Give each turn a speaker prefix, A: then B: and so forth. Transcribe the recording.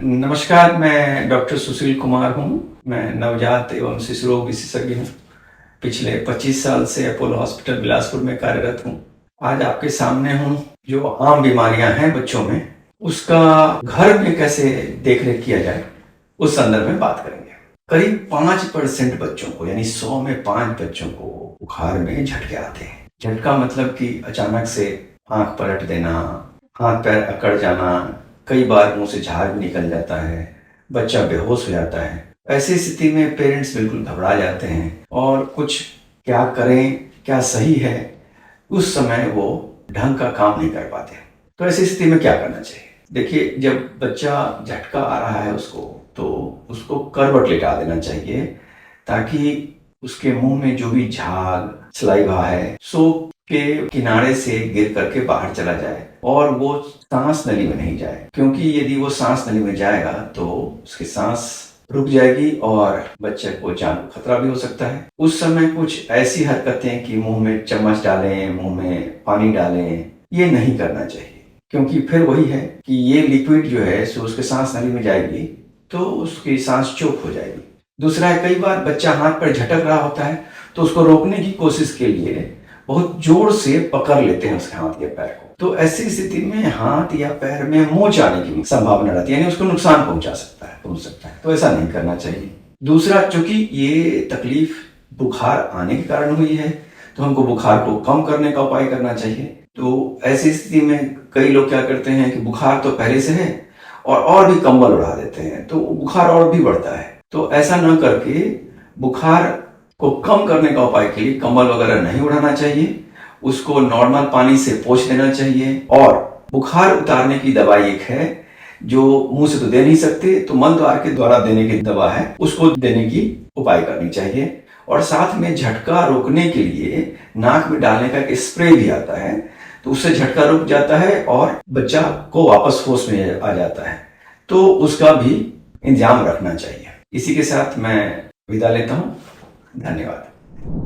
A: नमस्कार, मैं डॉक्टर सुशील कुमार हूँ। मैं नवजात एवं शिशु रोग विशेषज्ञ हूँ। पिछले 25 साल से अपोलो हॉस्पिटल बिलासपुर में कार्यरत हूँ। आज आपके सामने हूँ, जो आम बीमारियां हैं बच्चों में, उसका घर में कैसे देखरेख किया जाए, उस संदर्भ में बात करेंगे। करीब 5% बच्चों को, यानी 100 में 5 बच्चों को बुखार में झटके आते हैं। झटका मतलब कि अचानक से आंख पलट देना, हाथ पैर अकड़ जाना, कई बार मुंह से झाग भी निकल जाता है, बच्चा बेहोश हो जाता है। ऐसी स्थिति में पेरेंट्स बिल्कुल घबरा जाते हैं और कुछ क्या करें, क्या सही है, उस समय वो ढंग का काम नहीं कर पाते। तो ऐसी स्थिति में क्या करना चाहिए? देखिए, जब बच्चा झटका आ रहा है तो उसको करवट लेटा देना चाहिए, ताकि उसके मुंह में जो भी झाग सलाइवा है सो के किनारे से गिर करके बाहर चला जाए और वो सांस नली में नहीं जाए, क्योंकि यदि वो सांस नली में जाएगा तो उसकी सांस रुक जाएगी और बच्चे को जान को खतरा भी हो सकता है। उस समय कुछ ऐसी हरकतें कि मुंह में चम्मच डालें, मुंह में पानी डालें, ये नहीं करना चाहिए, क्योंकि फिर वही है कि ये लिक्विड जो है सो उसके सांस नली में जाएगी तो उसकी सांस चोक हो जाएगी। दूसरा है, कई बार बच्चा हाथ पर झटक रहा होता है तो उसको रोकने की कोशिश के लिए बहुत जोर से पकड़ लेते हैं उसके हाथ या पैर को। तो ऐसी स्थिति में हाथ या पैर में मोच आने की संभावना रहती है, यानी उसको नुकसान पहुंच सकता है। तो ऐसा नहीं करना चाहिए। दूसरा, चूंकि ये तकलीफ बुखार आने के कारण हुई है, तो हमको बुखार को कम करने का उपाय करना चाहिए। तो ऐसी स्थिति में कई लोग क्या करते हैं कि बुखार तो पहले से है और भी कंबल उड़ा देते हैं, तो बुखार और भी बढ़ता है। तो ऐसा न करके बुखार को कम करने का उपाय के लिए कंबल वगैरह नहीं उड़ाना चाहिए, उसको नॉर्मल पानी से पोंछ देना चाहिए। और बुखार उतारने की दवाई एक है जो मुंह से तो दे नहीं सकते, तो मल द्वार के द्वारा देने की दवा है, उसको देने की उपाय करनी चाहिए। और साथ में झटका रोकने के लिए नाक में डालने का एक स्प्रे भी आता है, तो उससे झटका रुक जाता है और बच्चा को वापस होश में आ जाता है। तो उसका भी इंतजाम रखना चाहिए। इसी के साथ मैं विदा लेता हूँ। धन्यवाद।